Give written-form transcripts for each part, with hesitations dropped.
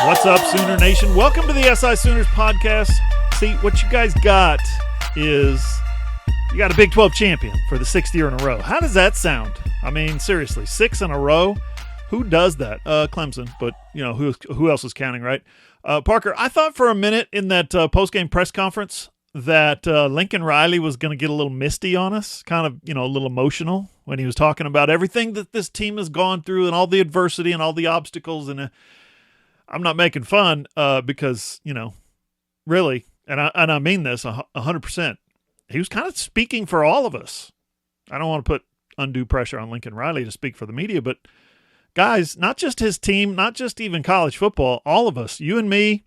What's up, Sooner Nation? Welcome to the SI Sooners podcast. See, what you guys got is you got a Big 12 champion for the sixth year in a row. How does that sound? I mean, seriously, 6 in a row? Who does that? Clemson, but you know who else is counting, right? Parker, I thought for a minute in that post-game press conference that Lincoln Riley was going to get a little misty on us, kind of, a little emotional when he was talking about everything that this team has gone through and all the adversity and all the obstacles. And I'm not making fun because, really, and I mean this 100%. He was kind of speaking for all of us. I don't want to put undue pressure on Lincoln Riley to speak for the media, but guys, not just his team, not just even college football, all of us, you and me,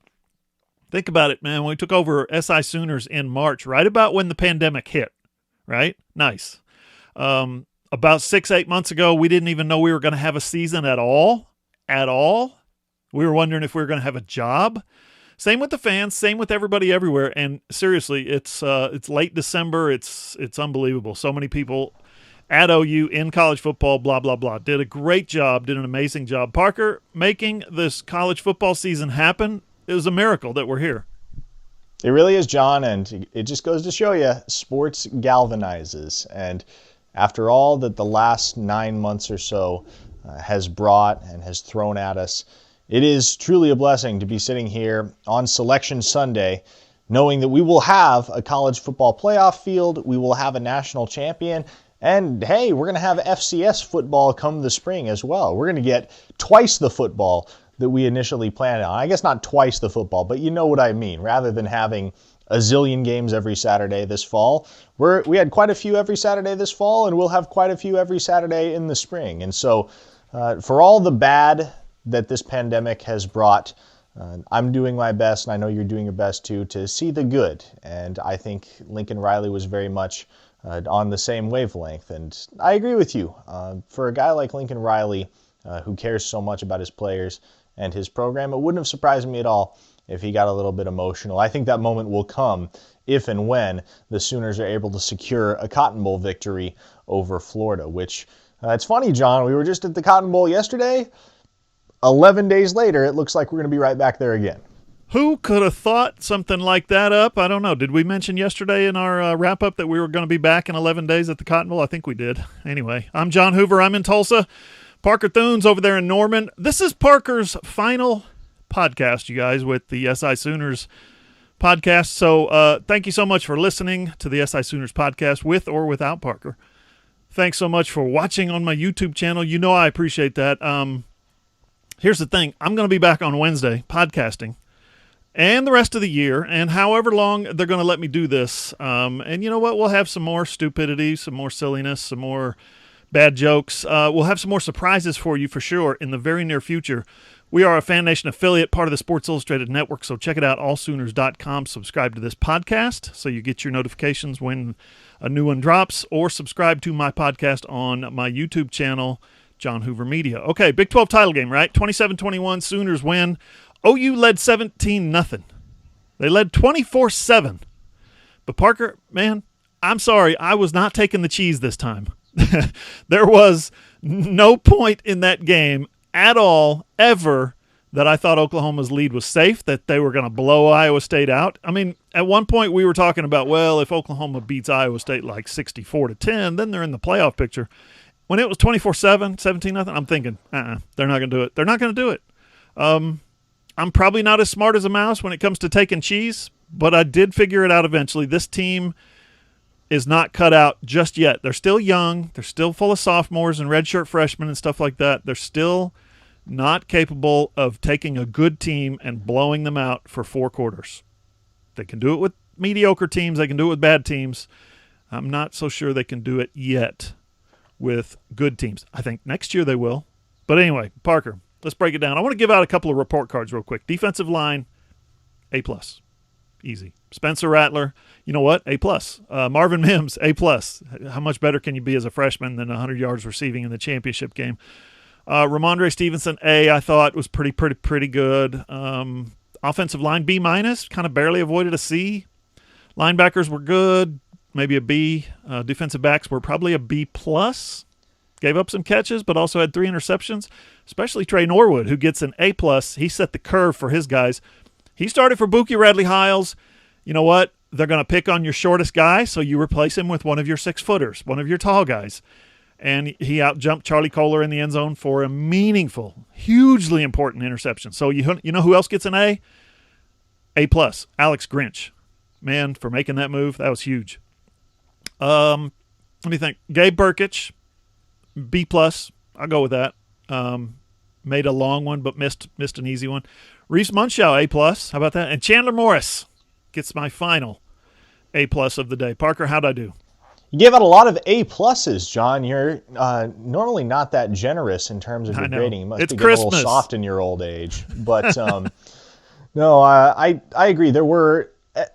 think about it, man. When we took over SI Sooners in March, right about when the pandemic hit, right? Nice. About 6-8 months ago, we didn't even know we were going to have a season at all. We were wondering if we were going to have a job. Same with the fans, same with everybody everywhere. And seriously, it's late December. It's unbelievable. So many people at OU in college football, blah, blah, blah. Did a great job, did an amazing job. Parker, making this college football season happen, it was a miracle that we're here. It really is, John, and it just goes to show you, sports galvanizes. And after all that the last 9 months or so has brought and has thrown at us, it is truly a blessing to be sitting here on Selection Sunday knowing that we will have a college football playoff field, we will have a national champion, and hey, we're going to have FCS football come the spring as well. We're going to get twice the football that we initially planned on. I guess not twice the football, but you know what I mean. Rather than having a zillion games every Saturday this fall, we had quite a few every Saturday this fall, and we'll have quite a few every Saturday in the spring. And so for all the bad that this pandemic has brought, I'm doing my best, and I know you're doing your best too, to see the good. And I think Lincoln Riley was very much on the same wavelength. And I agree with you. For a guy like Lincoln Riley, who cares so much about his players and his program, it wouldn't have surprised me at all if he got a little bit emotional. I think that moment will come if and when the Sooners are able to secure a Cotton Bowl victory over Florida, which, it's funny, John, we were just at the Cotton Bowl yesterday. 11 days later, it looks like we're going to be right back there again. Who could have thought something like that up? I don't know. Did we mention yesterday in our wrap-up that we were going to be back in 11 days at the Cotton Bowl? I think we did. Anyway, I'm John Hoover. I'm in Tulsa. Parker Thune's over there in Norman. This is Parker's final podcast, you guys, with the SI Sooners podcast. So thank you so much for listening to the SI Sooners podcast with or without Parker. Thanks so much for watching on my YouTube channel. You know I appreciate that. Here's the thing. I'm going to be back on Wednesday podcasting and the rest of the year, and however long they're going to let me do this. And you know what? We'll have some more stupidity, some more silliness, some more bad jokes. We'll have some more surprises for you for sure in the very near future. We are a Fan Nation affiliate, part of the Sports Illustrated Network, so check it out, allsooners.com. Subscribe to this podcast so you get your notifications when a new one drops, or subscribe to my podcast on my YouTube channel, John Hoover Media. Okay, Big 12 title game, right? 27-21, Sooners win. OU led 17-0. They led 24-7. But Parker, man, I'm sorry, I was not taking the cheese this time. There was no point in that game at all, ever, that I thought Oklahoma's lead was safe, that they were going to blow Iowa State out. I mean, at one point we were talking about, well, if Oklahoma beats Iowa State like 64-10, then they're in the playoff picture. When it was 24-7, 17-0, I'm thinking, they're not going to do it. They're not going to do it. I'm probably not as smart as a mouse when it comes to taking cheese, but I did figure it out eventually. This team is not cut out just yet. They're still young. They're still full of sophomores and redshirt freshmen and stuff like that. They're still not capable of taking a good team and blowing them out for 4 quarters. They can do it with mediocre teams. They can do it with bad teams. I'm not so sure they can do it yet with good teams. I think next year they will. But anyway, Parker, let's break it down. I want to give out a couple of report cards real quick. Defensive line, A+. Easy. Spencer Rattler, you know what? A+. Marvin Mims, A+. How much better can you be as a freshman than 100 yards receiving in the championship game? Ramondre Stevenson, A, I thought was pretty good. Offensive line, B-, kind of barely avoided a C. Linebackers were good, maybe a B. Defensive backs were probably a B+. Gave up some catches, but also had 3 interceptions, especially Trey Norwood, who gets an A+. He set the curve for his guys. He started for Buki Radley-Hiles. You know what? They're going to pick on your shortest guy, so you replace him with one of your 6-footers, one of your tall guys. And he out-jumped Charlie Kohler in the end zone for a meaningful, hugely important interception. So you know who else gets an A? A+, Alex Grinch. Man, for making that move, that was huge. Let me think. Gabe Burkich, B+. I'll go with that. Made a long one, but missed an easy one. Reese Munshaw, A+. How about that? And Chandler Morris gets my final A+ of the day. Parker, how'd I do? You gave out a lot of A+, John. You're normally not that generous in terms of your grading. You must it's be getting a Christmas. little soft in your old age. But no, I agree. There were,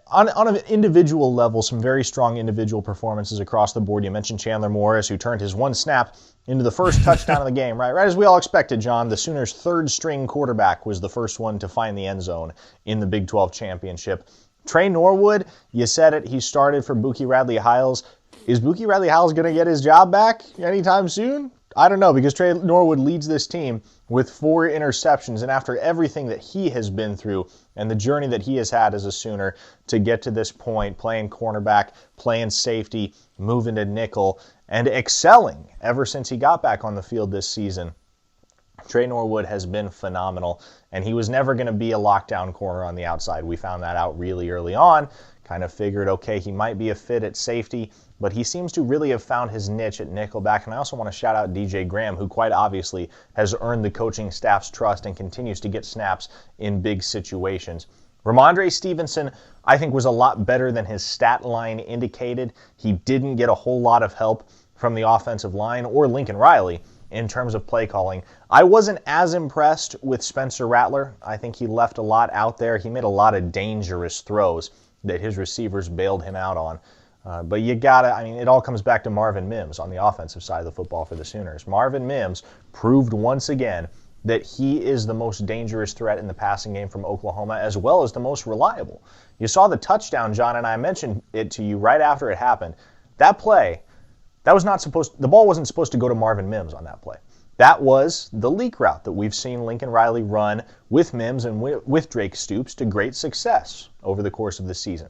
on an individual level, some very strong individual performances across the board. You mentioned Chandler Morris, who turned his one snap into the first touchdown of the game, right? Right as we all expected, John. The Sooners' third-string quarterback was the first one to find the end zone in the Big 12 championship. Trey Norwood, you said it, he started for Buki Radley-Hiles. Is Buki Radley-Hiles going to get his job back anytime soon? I don't know, because Trey Norwood leads this team with 4 interceptions, and after everything that he has been through and the journey that he has had as a Sooner to get to this point, playing cornerback, playing safety, moving to nickel, and excelling ever since he got back on the field this season, Trey Norwood has been phenomenal, and he was never going to be a lockdown corner on the outside. We found that out really early on. Kind of figured, okay, he might be a fit at safety, but he seems to really have found his niche at nickelback. And I also want to shout out DJ Graham, who quite obviously has earned the coaching staff's trust and continues to get snaps in big situations. Ramondre Stevenson, I think, was a lot better than his stat line indicated. He didn't get a whole lot of help from the offensive line or Lincoln Riley in terms of play calling. I wasn't as impressed with Spencer Rattler. I think he left a lot out there. He made a lot of dangerous throws that his receivers bailed him out on. But you gotta, it all comes back to Marvin Mims on the offensive side of the football for the Sooners. Marvin Mims proved once again that he is the most dangerous threat in the passing game from Oklahoma, as well as the most reliable. You saw the touchdown, John, and I mentioned it to you right after it happened. That play, the ball wasn't supposed to go to Marvin Mims on that play. That was the leak route that we've seen Lincoln Riley run with Mims and with Drake Stoops to great success over the course of the season.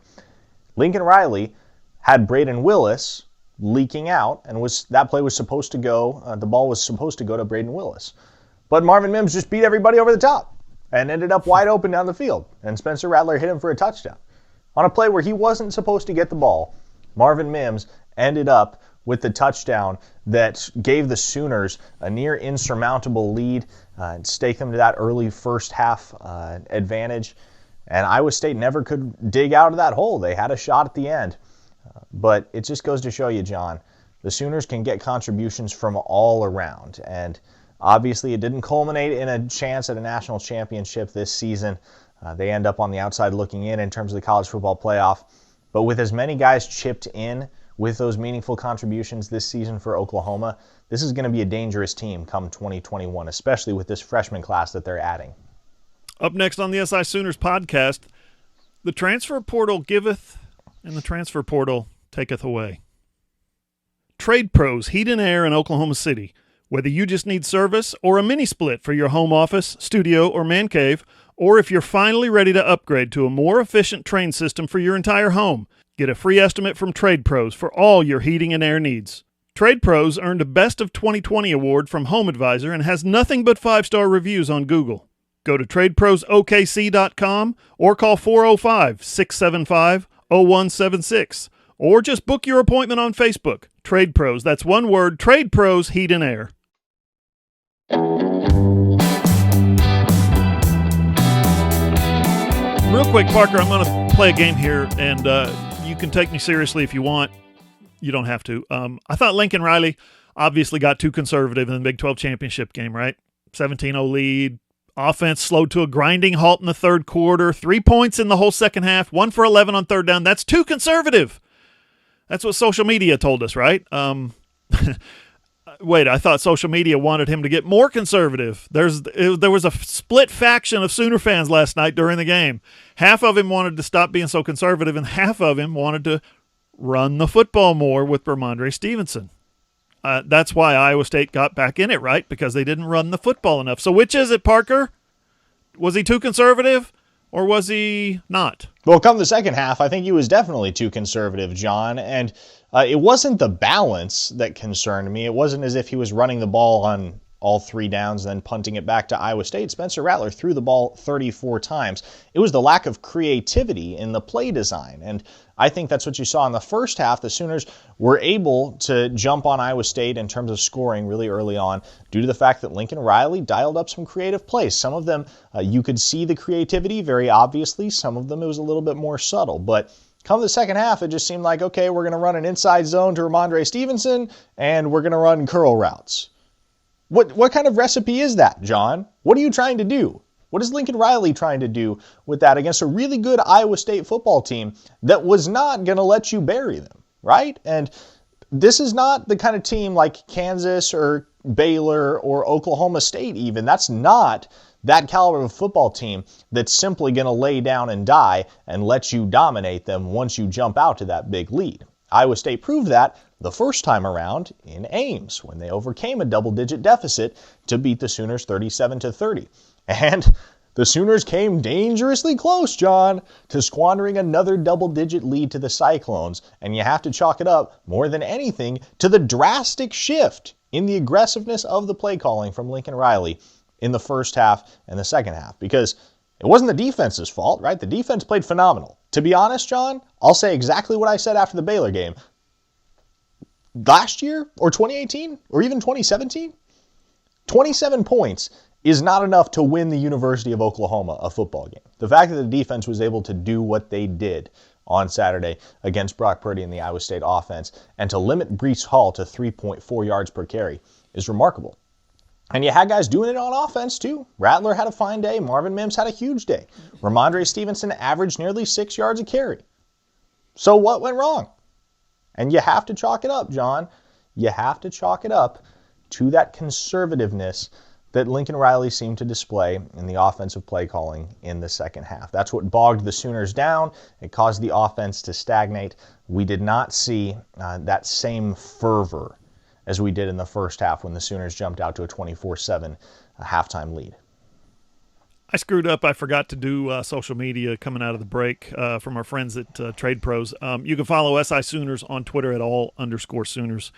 Lincoln Riley had Braden Willis leaking out, and that play was supposed to go, the ball was supposed to go to Braden Willis. But Marvin Mims just beat everybody over the top and ended up wide open down the field, and Spencer Rattler hit him for a touchdown. On a play where he wasn't supposed to get the ball, Marvin Mims ended up with the touchdown that gave the Sooners a near insurmountable lead and staked them to that early first half advantage. And Iowa State never could dig out of that hole. They had a shot at the end. But it just goes to show you, John, the Sooners can get contributions from all around. And obviously it didn't culminate in a chance at a national championship this season. They end up on the outside looking in terms of the college football playoff. But with as many guys chipped in with those meaningful contributions this season for Oklahoma, this is going to be a dangerous team come 2021, especially with this freshman class that they're adding. Up next on the SI Sooners podcast, the transfer portal giveth and the transfer portal taketh away. Trade Pros Heat and Air in Oklahoma City. Whether you just need service or a mini split for your home office, studio, or man cave, or if you're finally ready to upgrade to a more efficient train system for your entire home, get a free estimate from Trade Pros for all your heating and air needs. Trade Pros earned a Best of 2020 award from Home Advisor and has nothing but 5-star reviews on Google. Go to TradeProsOKC.com or call 405-675-0176 or just book your appointment on Facebook. Trade Pros, that's one word, Trade Pros Heat and Air. Real quick, Parker, I'm going to play a game here, and you can take me seriously if you want. You don't have to. I thought Lincoln Riley obviously got too conservative in the Big 12 championship game, right? 17-0 lead. Offense slowed to a grinding halt in the third quarter. 3 points in the whole second half. 1 for 11 on third down. That's too conservative. That's what social media told us, right? Wait, I thought social media wanted him to get more conservative. There was a split faction of Sooner fans last night during the game. Half of him wanted to stop being so conservative, and half of him wanted to run the football more with Ramondre Stevenson. That's why Iowa State got back in it, right? Because they didn't run the football enough. So which is it, Parker? Was he too conservative or was he not? Well, come the second half, I think he was definitely too conservative, John. And it wasn't the balance that concerned me. It wasn't as if he was running the ball on all 3 downs and then punting it back to Iowa State. Spencer Rattler threw the ball 34 times. It was the lack of creativity in the play design. And I think that's what you saw in the first half. The Sooners were able to jump on Iowa State in terms of scoring really early on due to the fact that Lincoln Riley dialed up some creative plays. Some of them you could see the creativity very obviously. Some of them it was a little bit more subtle. But come the second half, it just seemed like, okay, we're going to run an inside zone to Ramondre Stevenson and we're going to run curl routes. What kind of recipe is that, John? What are you trying to do? What is Lincoln Riley trying to do with that against a really good Iowa State football team that was not going to let you bury them, right? And this is not the kind of team like Kansas or Baylor or Oklahoma State even. That's not that caliber of a football team that's simply going to lay down and die and let you dominate them once you jump out to that big lead. Iowa State proved that the first time around in Ames when they overcame a double-digit deficit to beat the Sooners 37-30. And the Sooners came dangerously close, John, to squandering another double-digit lead to the Cyclones. And you have to chalk it up, more than anything, to the drastic shift in the aggressiveness of the play calling from Lincoln Riley in the first half and the second half. Because it wasn't the defense's fault, right? The defense played phenomenal. To be honest, John, I'll say exactly what I said after the Baylor game. Last year, or 2018, or even 2017, 27 points is not enough to win the University of Oklahoma a football game. The fact that the defense was able to do what they did on Saturday against Brock Purdy and the Iowa State offense and to limit Breece Hall to 3.4 yards per carry is remarkable. And you had guys doing it on offense, too. Rattler had a fine day. Marvin Mims had a huge day. Ramondre Stevenson averaged nearly 6 yards a carry. So what went wrong? And you have to chalk it up, John. You have to chalk it up to that conservativeness that Lincoln Riley seemed to display in the offensive play calling in the second half. That's what bogged the Sooners down. It caused the offense to stagnate. We did not see that same fervor as we did in the first half when the Sooners jumped out to a 24-7 halftime lead. I screwed up. I forgot to do social media coming out of the break from our friends at Trade Pros. You can follow SI Sooners on Twitter at @all_Sooners.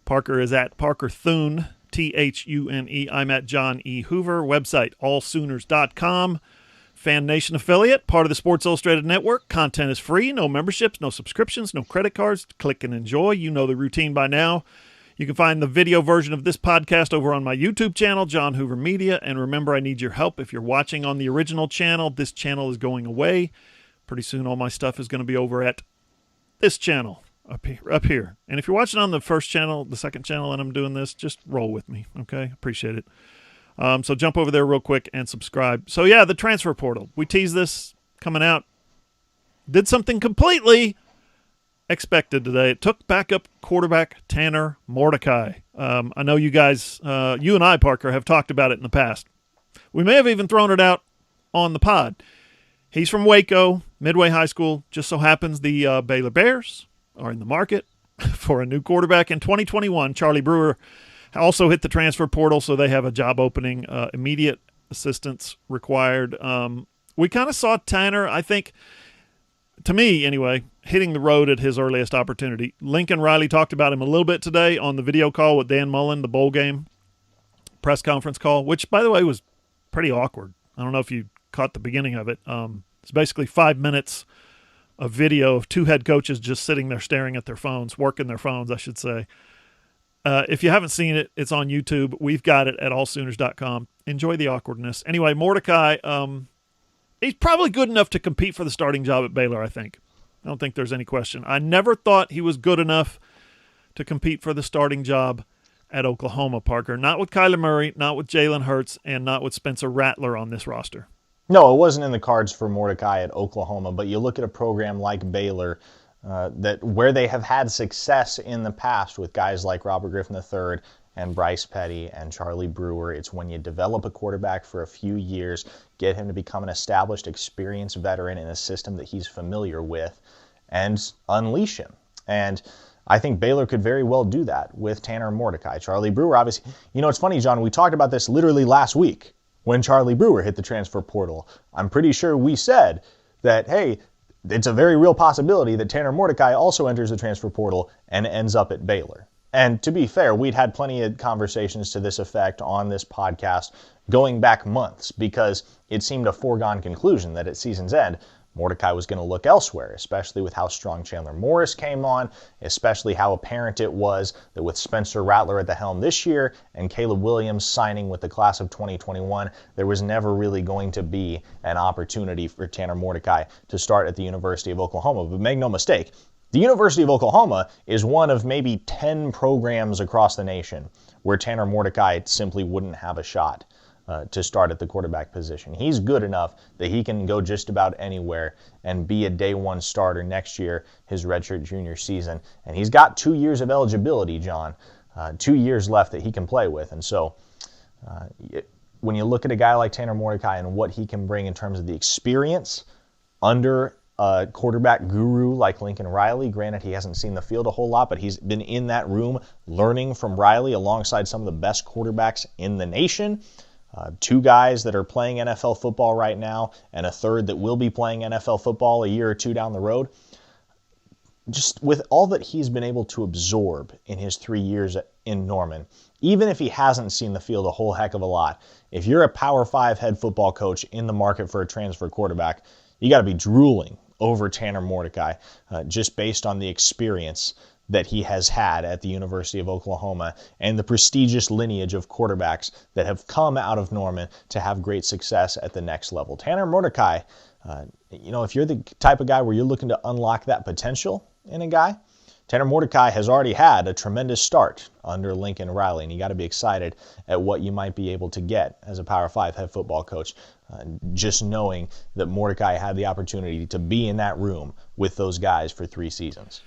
Parker is at Parker Thune, Thune. I'm at John E. Hoover. Website, allsooners.com. Fan Nation affiliate, part of the Sports Illustrated Network. Content is free. No memberships, no subscriptions, no credit cards. Click and enjoy. You know the routine by now. You can find the video version of this podcast over on my YouTube channel, John Hoover Media. And remember, I need your help. If you're watching on the original channel, this channel is going away. Pretty soon, all my stuff is going to be over at this channel up here. And if you're watching on the first channel, the second channel, and I'm doing this, just roll with me, okay? Appreciate it. So jump over there real quick and subscribe. So, yeah, the transfer portal. We teased this coming out. Did something completely expected today. It took backup quarterback Tanner Mordecai. I know you guys, you and I, Parker, have talked about it in the past. We may have even thrown it out on the pod. He's from Waco, Midway High School. Just so happens the Baylor Bears are in the market for a new quarterback in 2021. Charlie Brewer also hit the transfer portal, so they have a job opening, immediate assistance required. We kind of saw Tanner, I think, to me anyway, hitting the road at his earliest opportunity. Lincoln Riley talked about him a little bit today on the video call with Dan Mullen, the bowl game press conference call, which, by the way, was pretty awkward. I don't know if you caught the beginning of it. It's basically 5 minutes of video of two head coaches just sitting there staring at their phones, working their phones, I should say. If you haven't seen it, it's on YouTube. We've got it at allsooners.com. Enjoy the awkwardness. Anyway, Mordecai, he's probably good enough to compete for the starting job at Baylor, I think. I don't think there's any question. I never thought he was good enough to compete for the starting job at Oklahoma, Parker. Not with Kyler Murray, not with Jalen Hurts, and not with Spencer Rattler on this roster. No, it wasn't in the cards for Mordecai at Oklahoma, but you look at a program like Baylor where they have had success in the past with guys like Robert Griffin III and Bryce Petty and Charlie Brewer. It's when you develop a quarterback for a few years, get him to become an established, experienced veteran in a system that he's familiar with, and unleash him. And I think Baylor could very well do that with Tanner Mordecai. Charlie Brewer, obviously, it's funny, John, we talked about this literally last week when Charlie Brewer hit the transfer portal. I'm pretty sure we said that, hey, it's a very real possibility that Tanner Mordecai also enters the transfer portal and ends up at Baylor. And to be fair, we'd had plenty of conversations to this effect on this podcast going back months because it seemed a foregone conclusion that at season's end, Mordecai was going to look elsewhere, especially with how strong Chandler Morris came on, especially how apparent it was that with Spencer Rattler at the helm this year and Caleb Williams signing with the class of 2021, there was never really going to be an opportunity for Tanner Mordecai to start at the University of Oklahoma. But make no mistake, the University of Oklahoma is one of maybe 10 programs across the nation where Tanner Mordecai simply wouldn't have a shot to start at the quarterback position. He's good enough that he can go just about anywhere and be a day one starter next year, his redshirt junior season. And he's got 2 years of eligibility, John, 2 years left that he can play with. And so when you look at a guy like Tanner Mordecai and what he can bring in terms of the experience under a quarterback guru like Lincoln Riley, granted he hasn't seen the field a whole lot, but he's been in that room learning from Riley alongside some of the best quarterbacks in the nation. 2 guys that are playing NFL football right now and a third that will be playing NFL football a year or 2 down the road. Just with all that he's been able to absorb in his 3 years in Norman, even if he hasn't seen the field a whole heck of a lot, if you're a Power 5 head football coach in the market for a transfer quarterback, you got to be drooling over Tanner Mordecai just based on the experience that he has had at the University of Oklahoma and the prestigious lineage of quarterbacks that have come out of Norman to have great success at the next level. Tanner Mordecai, if you're the type of guy where you're looking to unlock that potential in a guy, Tanner Mordecai has already had a tremendous start under Lincoln Riley, and you got to be excited at what you might be able to get as a Power 5 head football coach, just knowing that Mordecai had the opportunity to be in that room with those guys for 3 seasons.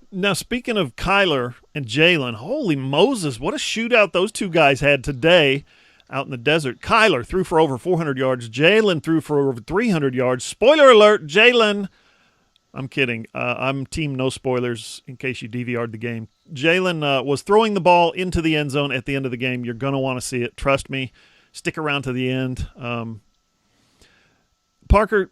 Now, speaking of Kyler and Jalen, holy Moses, what a shootout those 2 guys had today out in the desert. Kyler threw for over 400 yards. Jalen threw for over 300 yards. Spoiler alert, Jalen. I'm kidding. I'm team no spoilers in case you DVR'd the game. Jalen was throwing the ball into the end zone at the end of the game. You're going to want to see it. Trust me. Stick around to the end. Parker,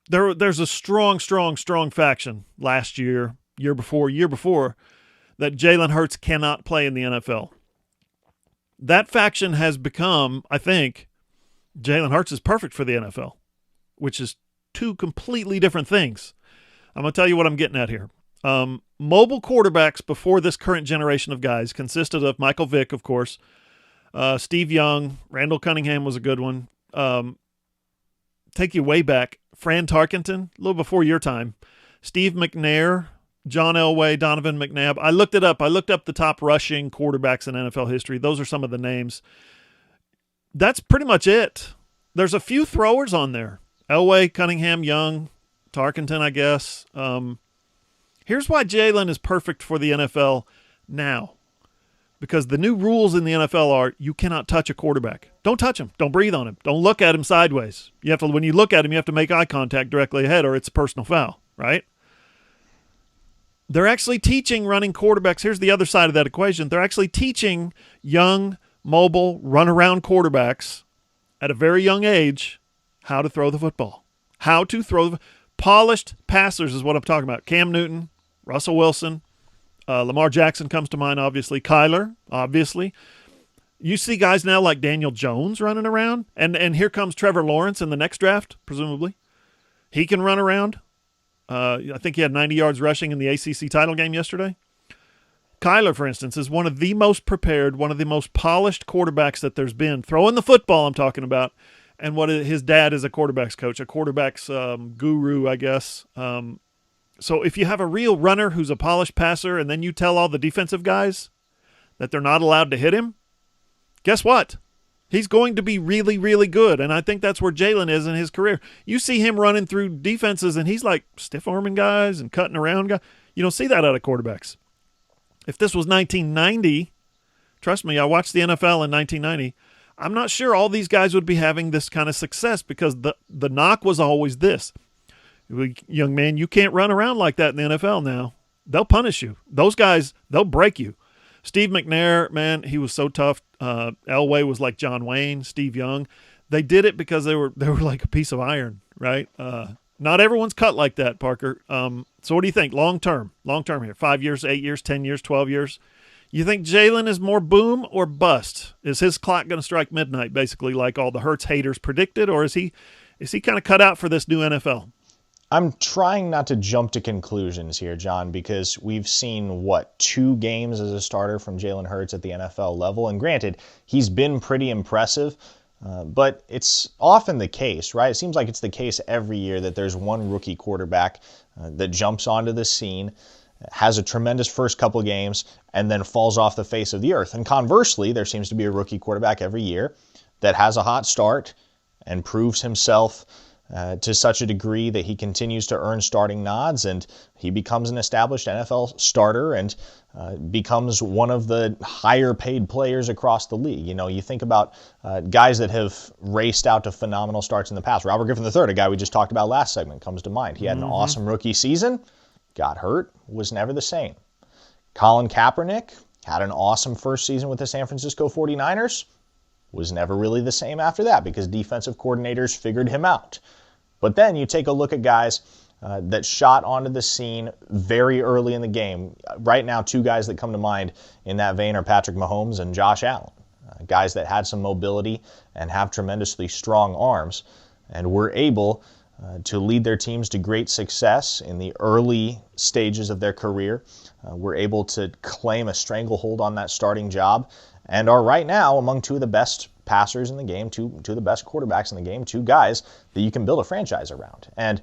there's a strong faction last year before, that Jalen Hurts cannot play in the NFL. That faction has become, I think, Jalen Hurts is perfect for the NFL, which is 2 completely different things. I'm going to tell you what I'm getting at here. Mobile quarterbacks before this current generation of guys consisted of Michael Vick, of course, Steve Young, Randall Cunningham was a good one. Take you way back, Fran Tarkenton, a little before your time, Steve McNair, John Elway, Donovan McNabb. I looked it up. I looked up the top rushing quarterbacks in NFL history. Those are some of the names. That's pretty much it. There's a few throwers on there. Elway, Cunningham, Young, Tarkenton, I guess. Here's why Jalen is perfect for the NFL now. Because the new rules in the NFL are you cannot touch a quarterback. Don't touch him. Don't breathe on him. Don't look at him sideways. When you look at him, you have to make eye contact directly ahead or it's a personal foul, right? They're actually teaching running quarterbacks. Here's the other side of that equation. They're actually teaching young, mobile, run-around quarterbacks at a very young age how to throw the football. How to throw polished passers is what I'm talking about. Cam Newton, Russell Wilson, Lamar Jackson comes to mind, obviously. Kyler, obviously. You see guys now like Daniel Jones running around, and here comes Trevor Lawrence in the next draft, presumably. He can run around. I think he had 90 yards rushing in the ACC title game yesterday. Kyler, for instance, is one of the most prepared, one of the most polished quarterbacks that there's been. Throwing the football, I'm talking about. And his dad is a quarterback's coach, a quarterback's guru, I guess. So if you have a real runner who's a polished passer and then you tell all the defensive guys that they're not allowed to hit him, guess what? He's going to be really, really good. And I think that's where Jalen is in his career. You see him running through defenses and he's like stiff-arming guys and cutting around guys. You don't see that out of quarterbacks. If this was 1990, trust me, I watched the NFL in 1990, I'm not sure all these guys would be having this kind of success because the knock was always this. Young man, you can't run around like that in the NFL now. They'll punish you. Those guys, they'll break you. Steve McNair, man, he was so tough. Elway was like John Wayne, Steve Young. They did it because they were like a piece of iron, right? Not everyone's cut like that, Parker. So what do you think long term here? 5 years, 8 years, 10 years, 12 years? You think Jalen is more boom or bust? Is his clock going to strike midnight, basically, like all the Hurts haters predicted, or is he kind of cut out for this new NFL? I'm trying not to jump to conclusions here, John, because we've seen, 2 games as a starter from Jalen Hurts at the NFL level. And granted, he's been pretty impressive, but it's often the case, right? It seems like it's the case every year that there's one rookie quarterback that jumps onto the scene, has a tremendous first couple games, and then falls off the face of the earth. And conversely, there seems to be a rookie quarterback every year that has a hot start and proves himself to such a degree that he continues to earn starting nods, and he becomes an established NFL starter and becomes one of the higher paid players across the league. You know, you think about guys that have raced out to phenomenal starts in the past. Robert Griffin III, a guy we just talked about last segment, comes to mind. He had an awesome rookie season, got hurt, was never the same. Colin Kaepernick had an awesome first season with the San Francisco 49ers, was never really the same after that because defensive coordinators figured him out. But then you take a look at guys that shot onto the scene very early in the game. Right now, 2 guys that come to mind in that vein are Patrick Mahomes and Josh Allen, guys that had some mobility and have tremendously strong arms and were able to lead their teams to great success in the early stages of their career, were able to claim a stranglehold on that starting job, and are right now among 2 of the best passers in the game, two of the best quarterbacks in the game, 2 guys that you can build a franchise around. And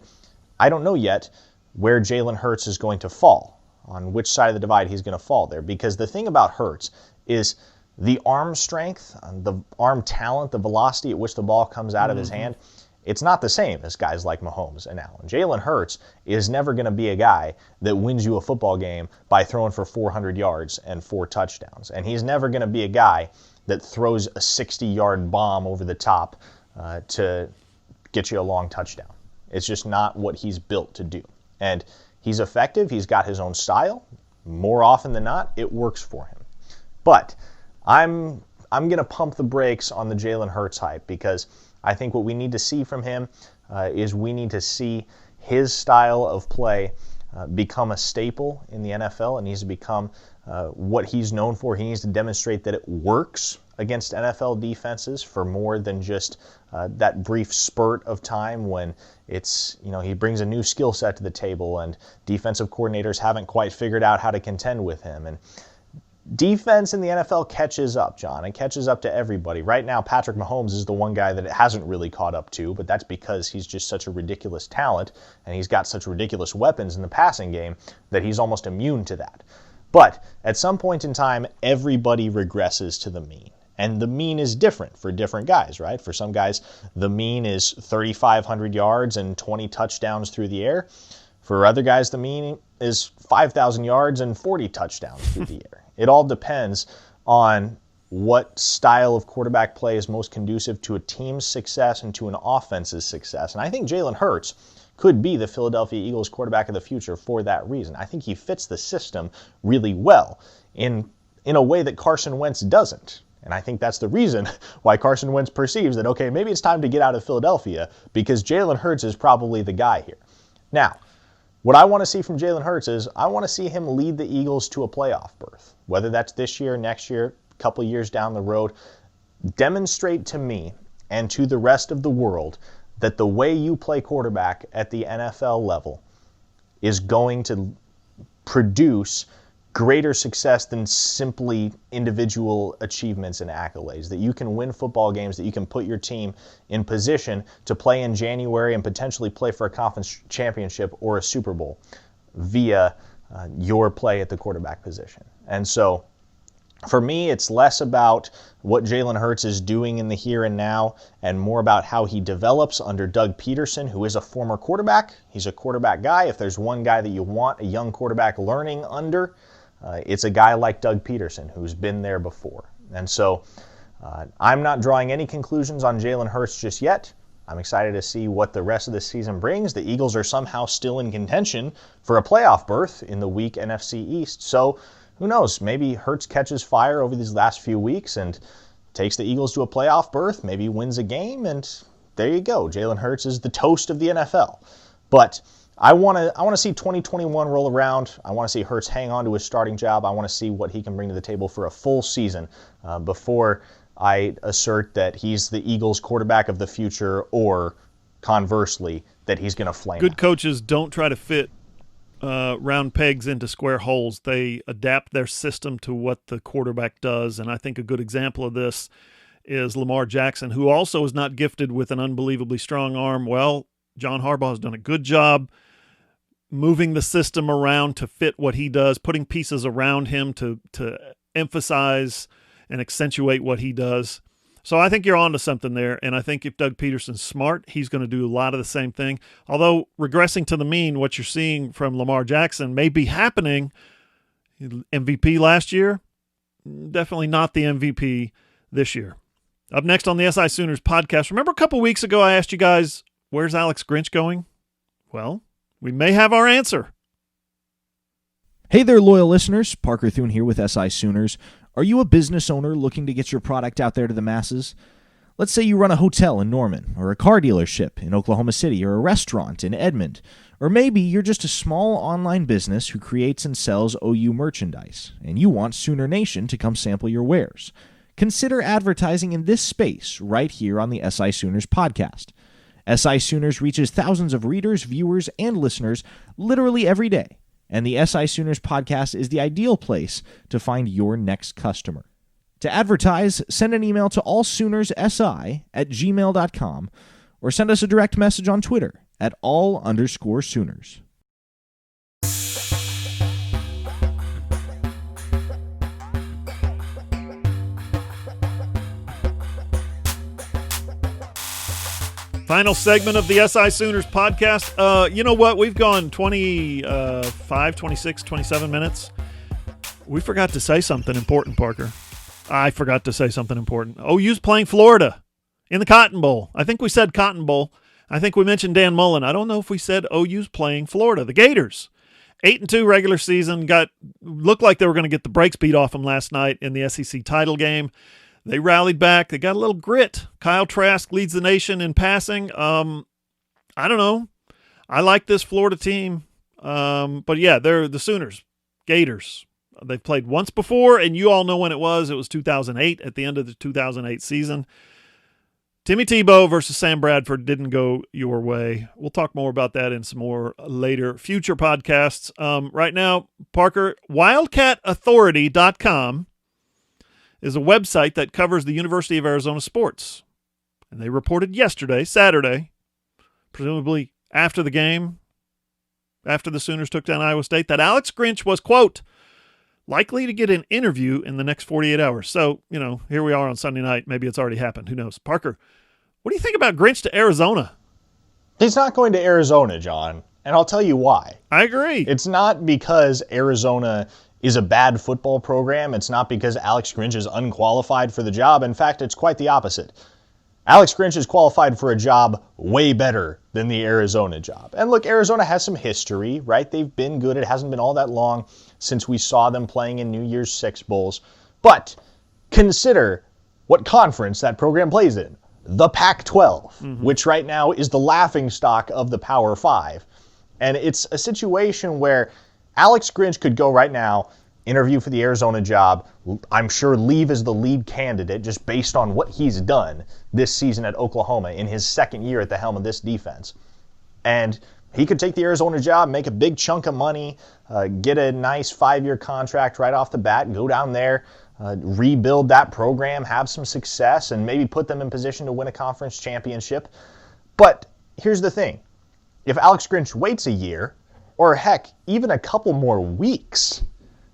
I don't know yet where Jalen Hurts is going to fall, on which side of the divide he's going to fall there, because the thing about Hurts is the arm strength, the arm talent, the velocity at which the ball comes out of his hand, it's not the same as guys like Mahomes and Allen. Jalen Hurts is never going to be a guy that wins you a football game by throwing for 400 yards and 4 touchdowns. And he's never going to be a guy that throws a 60-yard bomb over the top to get you a long touchdown. It's just not what he's built to do. And he's effective. He's got his own style. More often than not, it works for him. But I'm going to pump the brakes on the Jalen Hurts hype because I think what we need to see from him is we need to see his style of play become a staple in the NFL. It needs to become what he's known for. He needs to demonstrate that it works against NFL defenses for more than just that brief spurt of time when it's, he brings a new skill set to the table and defensive coordinators haven't quite figured out how to contend with him. And defense in the NFL catches up, John. It catches up to everybody. Right now, Patrick Mahomes is the one guy that it hasn't really caught up to, but that's because he's just such a ridiculous talent and he's got such ridiculous weapons in the passing game that he's almost immune to that. But at some point in time, everybody regresses to the mean. And the mean is different for different guys, right? For some guys, the mean is 3,500 yards and 20 touchdowns through the air. For other guys, the mean is 5,000 yards and 40 touchdowns through the air. It all depends on what style of quarterback play is most conducive to a team's success and to an offense's success. And I think Jalen Hurts could be the Philadelphia Eagles quarterback of the future for that reason. I think he fits the system really well in a way that Carson Wentz doesn't. And I think that's the reason why Carson Wentz perceives that, okay, maybe it's time to get out of Philadelphia because Jalen Hurts is probably the guy here. Now, what I want to see from Jalen Hurts is I want to see him lead the Eagles to a playoff berth, whether that's this year, next year, a couple of years down the road. Demonstrate to me and to the rest of the world that the way you play quarterback at the NFL level is going to produce greater success than simply individual achievements and accolades, that you can win football games, that you can put your team in position to play in January and potentially play for a conference championship or a Super Bowl via your play at the quarterback position. And so for me, it's less about what Jalen Hurts is doing in the here and now and more about how he develops under Doug Peterson, who is a former quarterback. He's a quarterback guy. If there's one guy that you want a young quarterback learning under, it's a guy like Doug Peterson who's been there before. And so I'm not drawing any conclusions on Jalen Hurts just yet. I'm excited to see what the rest of the season brings. The Eagles are somehow still in contention for a playoff berth in the weak NFC East. So who knows? Maybe Hurts catches fire over these last few weeks and takes the Eagles to a playoff berth, maybe wins a game, and there you go. Jalen Hurts is the toast of the NFL. But I want to see 2021 roll around. I want to see Hurts hang on to his starting job. I want to see what he can bring to the table for a full season before I assert that he's the Eagles' quarterback of the future, or conversely, that he's going to flame Good out. coaches don't try to fit round pegs into square holes. They adapt their system to what the quarterback does, and I think a good example of this is Lamar Jackson, who also is not gifted with an unbelievably strong arm. Well, John Harbaugh has done a good job moving the system around to fit what he does, putting pieces around him to emphasize and accentuate what he does. So I think you're onto something there, and I think if Doug Peterson's smart, he's going to do a lot of the same thing. Although regressing to the mean, what you're seeing from Lamar Jackson may be happening. MVP last year, definitely not the MVP this year. Up next on the SI Sooners podcast, remember a couple weeks ago I asked you guys, where's Alex Grinch going? Well, we may have our answer. Hey there, loyal listeners. Parker Thune here with SI Sooners. Are you a business owner looking to get your product out there to the masses? Let's say you run a hotel in Norman, or a car dealership in Oklahoma City, or a restaurant in Edmond. Or maybe you're just a small online business who creates and sells OU merchandise, and you want Sooner Nation to come sample your wares. Consider advertising in this space right here on the SI Sooners podcast. SI Sooners reaches thousands of readers, viewers, and listeners literally every day, and the SI Sooners podcast is the ideal place to find your next customer. To advertise, send an email to allsoonersi@gmail.com or send us a direct message on Twitter at @all_Sooners. Final segment of the SI Sooners podcast. You know what? We've gone 25, 26, 27 minutes. We forgot to say something important, Parker. I forgot to say something important. OU's playing Florida in the Cotton Bowl. I think we said Cotton Bowl. I think we mentioned Dan Mullen. I don't know if we said OU's playing Florida. The Gators, 8-2 regular season, looked like they were going to get the brakes beat off them last night in the SEC title game. They rallied back. They got a little grit. Kyle Trask leads the nation in passing. I don't know. I like this Florida team. But yeah, they're the Sooners, Gators. They've played once before, and you all know when it was. It was 2008, at the end of the 2008 season. Timmy Tebow versus Sam Bradford didn't go your way. We'll talk more about that in some more later future podcasts. Right now, Parker, WildcatAuthority.com is a website that covers the University of Arizona sports. And they reported yesterday, Saturday, presumably after the game, after the Sooners took down Iowa State, that Alex Grinch was, quote, likely to get an interview in the next 48 hours. So, here we are on Sunday night. Maybe it's already happened. Who knows? Parker, what do you think about Grinch to Arizona? He's not going to Arizona, John, and I'll tell you why. I agree. It's not because Arizona is a bad football program. It's not because Alex Grinch is unqualified for the job. In fact, it's quite the opposite. Alex Grinch is qualified for a job way better than the Arizona job. And look, Arizona has some history, right? They've been good. It hasn't been all that long since we saw them playing in New Year's Six Bowls. But consider what conference that program plays in. The Pac-12, which right now is the laughingstock of the Power Five. And it's a situation where Alex Grinch could go right now, interview for the Arizona job, I'm sure leave as the lead candidate just based on what he's done this season at Oklahoma in his second year at the helm of this defense. And he could take the Arizona job, make a big chunk of money, get a nice 5-year contract right off the bat, go down there, rebuild that program, have some success, and maybe put them in position to win a conference championship. But here's the thing. If Alex Grinch waits a year, or heck, even a couple more weeks,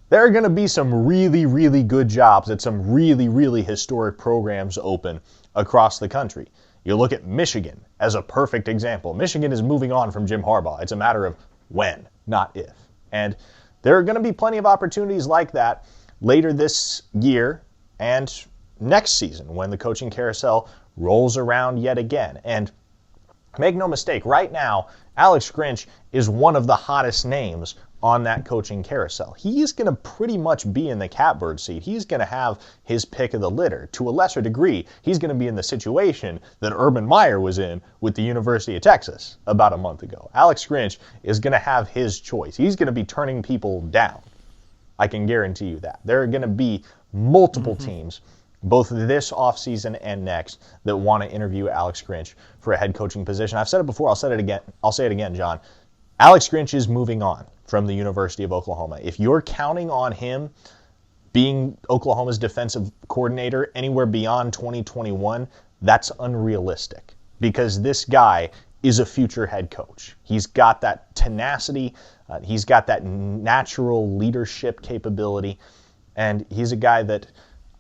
there are going to be some really, really good jobs at some really, really historic programs open across the country. You look at Michigan as a perfect example. Michigan is moving on from Jim Harbaugh. It's a matter of when, not if. And there are going to be plenty of opportunities like that later this year and next season when the coaching carousel rolls around yet again. And Make no mistake, right now, Alex Grinch is one of the hottest names on that coaching carousel. He's going to pretty much be in the catbird seat. He's going to have his pick of the litter. To a lesser degree, he's going to be in the situation that Urban Meyer was in with the University of Texas about a month ago. Alex Grinch is going to have his choice. He's going to be turning people down. I can guarantee you that. There are going to be multiple teams, both this offseason and next, that want to interview Alex Grinch for a head coaching position. I've said it before, I'll say it again, John. Alex Grinch is moving on from the University of Oklahoma. If you're counting on him being Oklahoma's defensive coordinator anywhere beyond 2021, that's unrealistic, because this guy is a future head coach. He's got that tenacity, he's got that natural leadership capability, and he's a guy that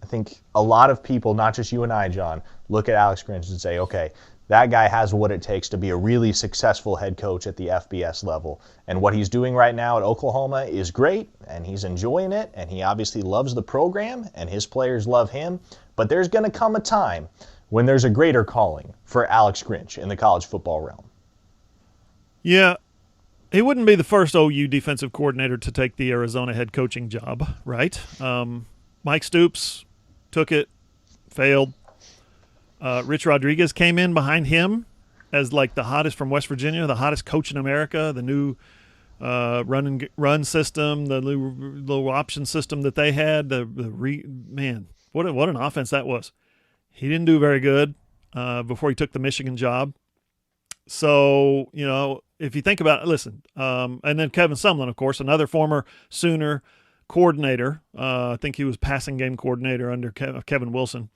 I think a lot of people, not just you and I, John, look at Alex Grinch and say, okay, that guy has what it takes to be a really successful head coach at the FBS level. And what he's doing right now at Oklahoma is great, and he's enjoying it, and he obviously loves the program, and his players love him. But there's going to come a time when there's a greater calling for Alex Grinch in the college football realm. Yeah, he wouldn't be the first OU defensive coordinator to take the Arizona head coaching job, right? Mike Stoops took it, failed. Rich Rodriguez came in behind him as like the hottest from West Virginia, the hottest coach in America, the new run system, the new low option system that they had. Man, what an offense that was. He didn't do very good before he took the Michigan job. So, you know, if you think about it, listen, and then Kevin Sumlin, of course, another former Sooner coordinator. I think he was passing game coordinator under Kevin Wilson.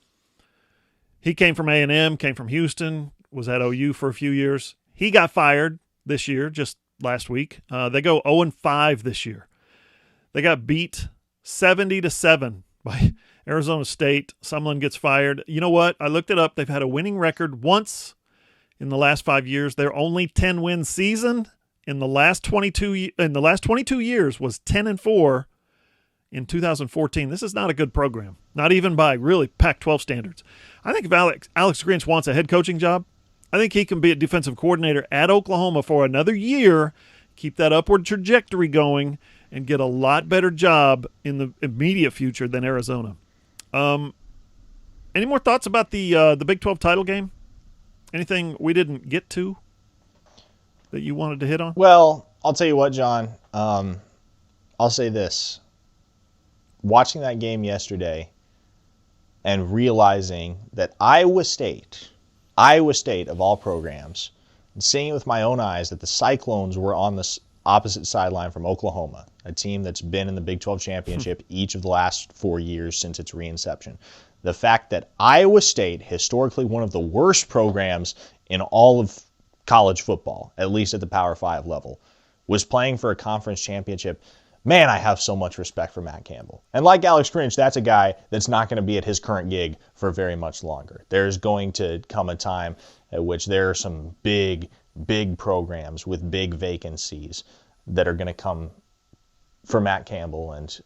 He came from A&M, came from Houston, was at OU for a few years. He got fired this year, just last week. They go 0-5 this year. They got beat 70-7 by Arizona State. Sumlin gets fired. You know what? I looked it up. They've had a winning record once in the last 5 years. Their only 10-win season in the last 22 years was 10-4 in 2014. This is not a good program, not even by really Pac-12 standards. I think if Alex Grinch wants a head coaching job, I think he can be a defensive coordinator at Oklahoma for another year, keep that upward trajectory going, and get a lot better job in the immediate future than Arizona. Any more thoughts about the Big 12 title game? Anything we didn't get to that you wanted to hit on? Well, I'll tell you what, John. I'll say this. Watching that game yesterday and realizing that Iowa State of all programs, and seeing it with my own eyes that the Cyclones were on the opposite sideline from Oklahoma, a team that's been in the Big 12 championship each of the last 4 years since its reinception. The fact that Iowa State, historically one of the worst programs in all of college football, at least at the Power 5 level, was playing for a conference championship. Man, I have so much respect for Matt Campbell. And like Alex Grinch, that's a guy that's not going to be at his current gig for very much longer. There's going to come a time at which there are some big programs with big vacancies that are going to come for Matt Campbell and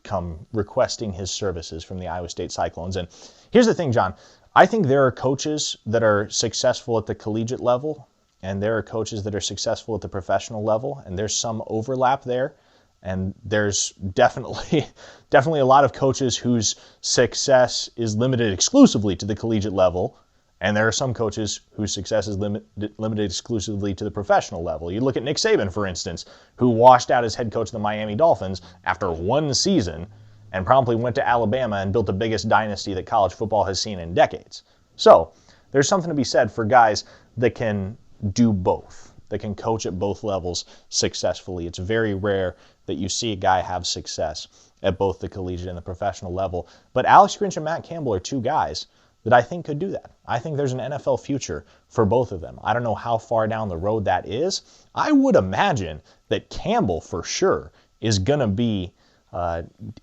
come requesting his services from the Iowa State Cyclones. And here's the thing, John. I think there are coaches that are successful at the collegiate level, and there are coaches that are successful at the professional level, and there's some overlap there. And there's definitely a lot of coaches whose success is limited exclusively to the collegiate level, and there are some coaches whose success is limited exclusively to the professional level. You look at Nick Saban, for instance, who washed out as head coach of the Miami Dolphins after one season and promptly went to Alabama and built the biggest dynasty that college football has seen in decades. So there's something to be said for guys that can do both, that can coach at both levels successfully. It's very rare that you see a guy have success at both the collegiate and the professional level. But Alex Grinch and Matt Campbell are two guys that I think could do that. I think there's an NFL future for both of them. I don't know how far down the road that is. I would imagine that Campbell, for sure, is going to be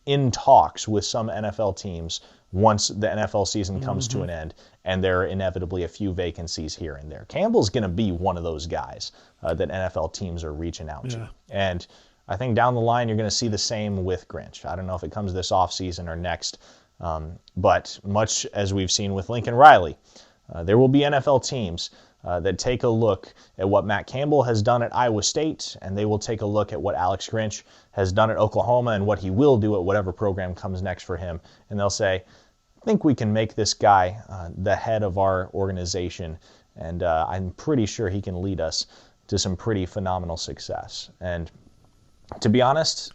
in talks with some NFL teams once the NFL season comes to an end, and there are inevitably a few vacancies here and there. Campbell's going to be one of those guys that NFL teams are reaching out to. And I think down the line you're going to see the same with Grinch. I don't know if it comes this offseason or next, but much as we've seen with Lincoln Riley, there will be NFL teams that take a look at what Matt Campbell has done at Iowa State, and they will take a look at what Alex Grinch has done at Oklahoma and what he will do at whatever program comes next for him. And they'll say, I think we can make this guy the head of our organization, and I'm pretty sure he can lead us to some pretty phenomenal success. And to be honest,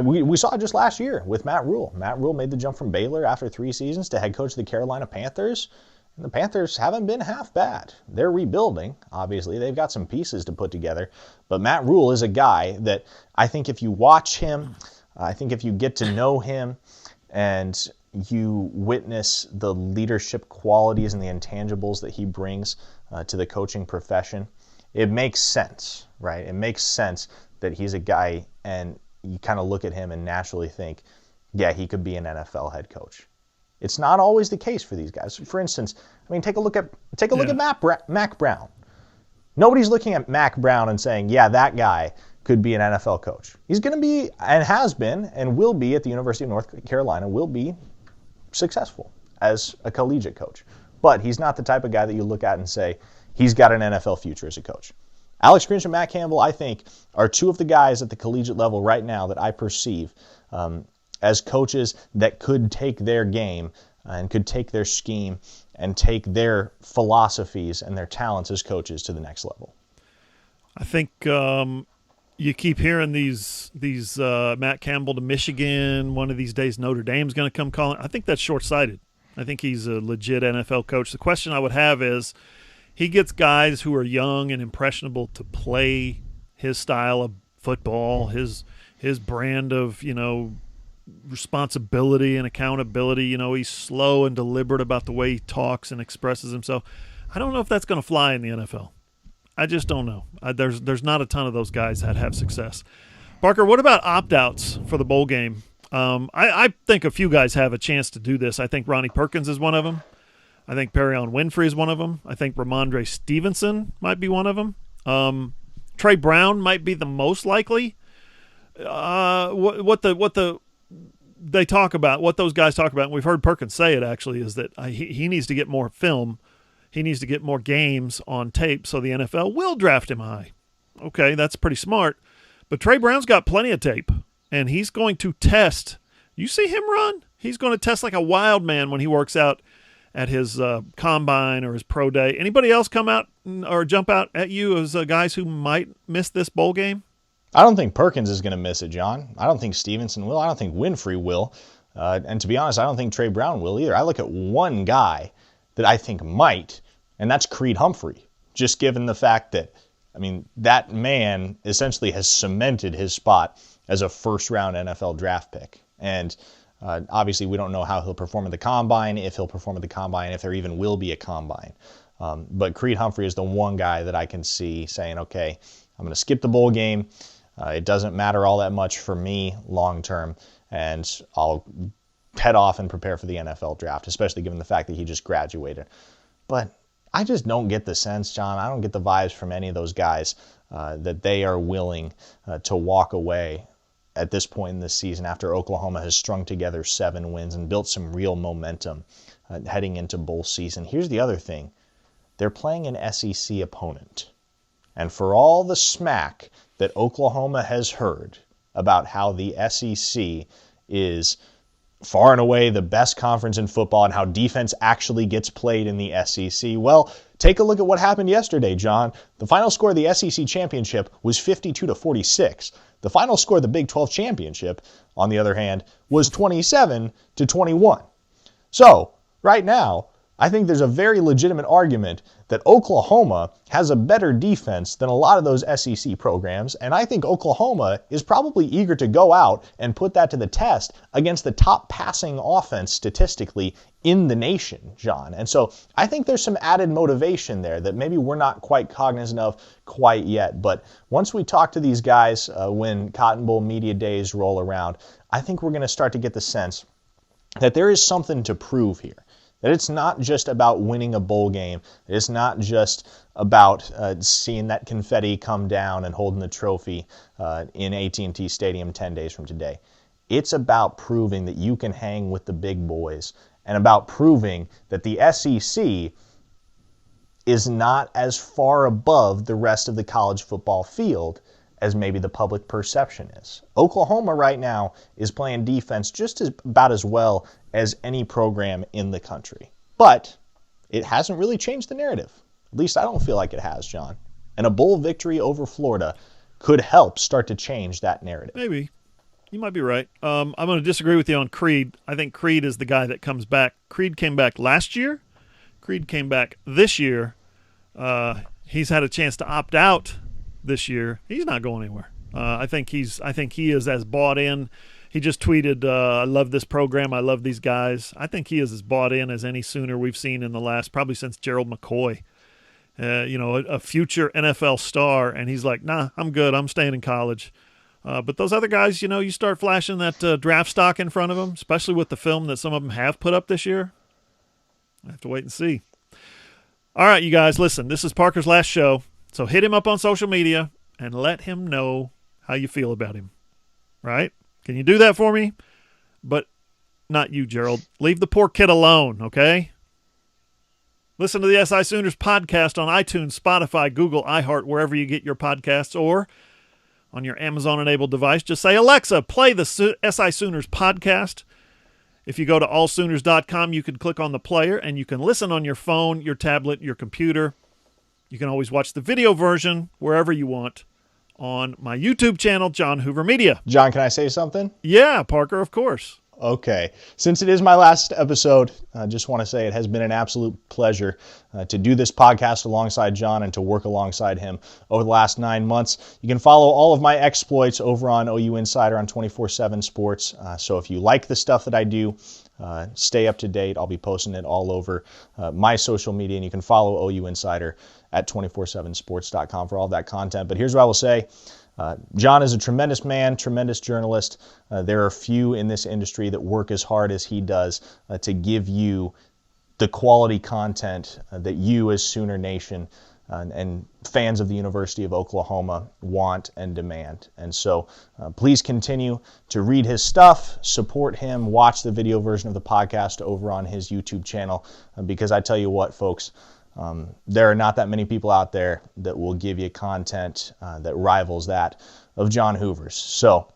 we saw it just last year with Matt Rule. Matt Rule made the jump from Baylor after 3 seasons to head coach of the Carolina Panthers. And the Panthers haven't been half bad. They're rebuilding, obviously. They've got some pieces to put together. But Matt Rule is a guy that I think if you watch him, I think if you get to know him and you witness the leadership qualities and the intangibles that he brings to the coaching profession, it makes sense, right? It makes sense that he's a guy, and you kind of look at him and naturally think, yeah, he could be an NFL head coach. It's not always the case for these guys. For instance, I mean, take a look at Mac Brown. Nobody's looking at Mac Brown and saying, yeah, that guy could be an NFL coach. He's going to be, and has been, and will be at the University of North Carolina, will be successful as a collegiate coach. But he's not the type of guy that you look at and say, he's got an NFL future as a coach. Alex Grinch and Matt Campbell, I think, are two of the guys at the collegiate level right now that I perceive as coaches that could take their game and could take their scheme and take their philosophies and their talents as coaches to the next level. I think you keep hearing these Matt Campbell to Michigan. One of these days Notre Dame's going to come calling. I think that's short-sighted. I think he's a legit NFL coach. The question I would have is, he gets guys who are young and impressionable to play his style of football, his brand of, responsibility and accountability. He's slow and deliberate about the way he talks and expresses himself. I don't know if that's going to fly in the NFL. I just don't know. There's not a ton of those guys that have success. Parker, what about opt-outs for the bowl game? I think a few guys have a chance to do this. I think Ronnie Perkins is one of them. I think Perion Winfrey is one of them. I think Ramondre Stevenson might be one of them. Trey Brown might be the most likely. What they talk about, what those guys talk about, and we've heard Perkins say it actually, is that he needs to get more film. He needs to get more games on tape so the NFL will draft him high. Okay, that's pretty smart. But Trey Brown's got plenty of tape, and he's going to test. You see him run? He's going to test like a wild man when he works out at his combine or his pro day. Anybody else come out or jump out at you as guys who might miss this bowl game? I don't think Perkins is going to miss it, John. I don't think Stevenson will. I don't think Winfrey will. And to be honest, I don't think Trey Brown will either. I look at one guy that I think might, and that's Creed Humphrey, just given the fact that, that man essentially has cemented his spot as a first-round NFL draft pick. And obviously we don't know how he'll perform at the combine, if he'll perform at the combine, if there even will be a combine. But Creed Humphrey is the one guy that I can see saying, okay, I'm going to skip the bowl game. It doesn't matter all that much for me long term, and I'll head off and prepare for the NFL draft, especially given the fact that he just graduated. But I just don't get the sense, John, I don't get the vibes from any of those guys that they are willing to walk away at this point in this season after Oklahoma has strung together 7 wins and built some real momentum heading into bowl season. Here's the other thing. They're playing an SEC opponent. And for all the smack that Oklahoma has heard about how the SEC is far and away the best conference in football and how defense actually gets played in the SEC, well, take a look at what happened yesterday, John. The final score of the SEC championship was 52-46. The final score of the Big 12 championship, on the other hand, was 27-21. So, right now, I think there's a very legitimate argument that Oklahoma has a better defense than a lot of those SEC programs, and I think Oklahoma is probably eager to go out and put that to the test against the top passing offense statistically in the nation, John. And so I think there's some added motivation there that maybe we're not quite cognizant of quite yet. But once we talk to these guys when Cotton Bowl media days roll around, I think we're going to start to get the sense that there is something to prove here. That it's not just about winning a bowl game. It's not just about seeing that confetti come down and holding the trophy in AT&T Stadium 10 days from today. It's about proving that you can hang with the big boys and about proving that the SEC is not as far above the rest of the college football field as maybe the public perception is. Oklahoma right now is playing defense just about as well as any program in the country. But it hasn't really changed the narrative. At least I don't feel like it has, John. And a bowl victory over Florida could help start to change that narrative. Maybe. You might be right. I'm going to disagree with you on Creed. I think Creed is the guy that comes back. Creed came back last year. Creed came back this year. He's had a chance to opt out this year. He's not going anywhere. I think he is as bought in. He just tweeted, "I love this program. I love these guys." I think he is as bought in as any Sooner we've seen in the last, probably since Gerald McCoy. A future NFL star, and he's like, "Nah, I'm good. I'm staying in college." But those other guys, you start flashing that draft stock in front of them, especially with the film that some of them have put up this year. I have to wait and see. All right, you guys, listen, this is Parker's last show, so hit him up on social media and let him know how you feel about him, right? Can you do that for me? But not you, Gerald. Leave the poor kid alone, okay? Listen to the SI Sooners podcast on iTunes, Spotify, Google, iHeart, wherever you get your podcasts, or on your Amazon-enabled device, just say, "Alexa, play the SI Sooners podcast." If you go to allsooners.com, you can click on the player, and you can listen on your phone, your tablet, your computer. You can always watch the video version wherever you want on my YouTube channel, John Hoover Media. John, can I say something? Yeah, Parker, of course. Okay. Since it is my last episode, I just want to say it has been an absolute pleasure to do this podcast alongside John and to work alongside him over the last 9 months. You can follow all of my exploits over on OU Insider on 24/7 Sports. So if you like the stuff that I do, stay up to date. I'll be posting it all over my social media, and you can follow OU Insider at 247sports.com for all of that content. But here's what I will say. John is a tremendous man, tremendous journalist. There are few in this industry that work as hard as he does to give you the quality content that you as Sooner Nation and fans of the University of Oklahoma want and demand. And so please continue to read his stuff, support him, watch the video version of the podcast over on his YouTube channel, because I tell you what, folks, there are not that many people out there that will give you content that rivals that of John Hoover's. So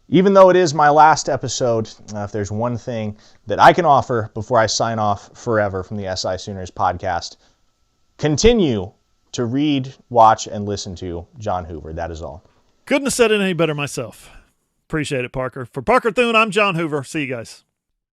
even though it is my last episode, if there's one thing that I can offer before I sign off forever from the SI Sooners podcast, continue to read, watch, and listen to John Hoover. That is all. Couldn't have said it any better myself. Appreciate it, Parker. For Parker Thune, I'm John Hoover. See you guys.